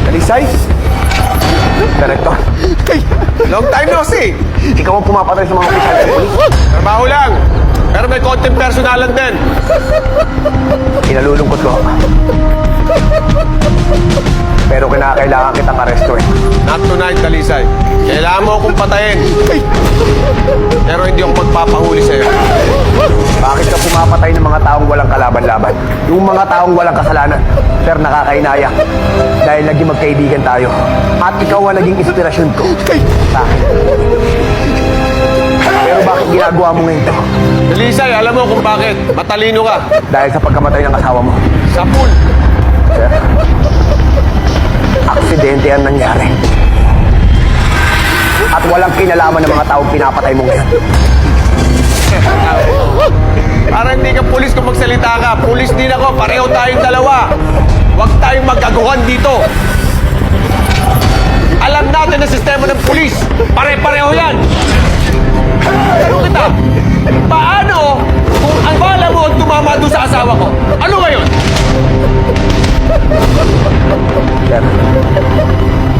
Dalisay? Director? Long time no see. Ikaw ang pumapatay sa mga opisyal ng polis. Trabaho lang. Pero may konting personalan din. Inalulungkot ko. Pero kinakailangan kitang aresto eh. Not tonight, Dalisay. Kailangan mo akong patayin. Pero hindi ako magpapahuli sa'yo. Bakit ka pumapatay ng mga taong walang kalaban-laban? Yung mga taong walang kasalanan. Pero nakakainaya. Dahil naging magkaibigan tayo. At ikaw ang naging inspirasyon ko sa akin. Pero bakit ginagawa mo ngayon ito? Dalisay, alam mo kung bakit. Matalino ka. Dahil sa pagkamatay ng asawa mo. Sa pool. Sir, aksidente ang nangyari. At walang kinalaman ng mga taong pinapatay mo ngayon. Para hindi ka pulis kung magsalita ka. Pulis din ako. Pareho tayong dalawa. Huwag tayong magkaguhan dito. Alam natin ang sistema ng pulis. Pare-pareho yan. Pero kita, paano kung ang bala mo ang tumama doon sa asawa ko? Ano ngayon? Sir,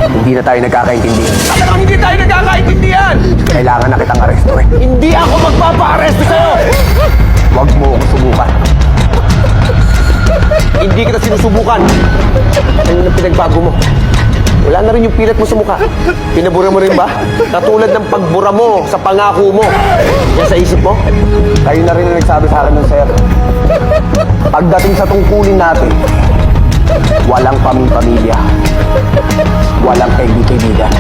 hindi na tayo nagkakaintindihan. Talagang hindi tayo nagkakaintindihan. Kailangan na kitang aresto eh. Hindi ako magpapa-aresto sa'yo. Huwag mo ako subukan. Hindi kita sinusubukan. Ano ang pinagbago mo? Wala na rin yung pilat mo sa mukha. Pinabura mo rin ba? Katulad ng pagbura mo sa pangako mo. Yan sa isip mo? Kayo na rin ang nagsabi sa akin ng sir. Pagdating sa tungkulin natin, walang pamilya. Walang kaibigan.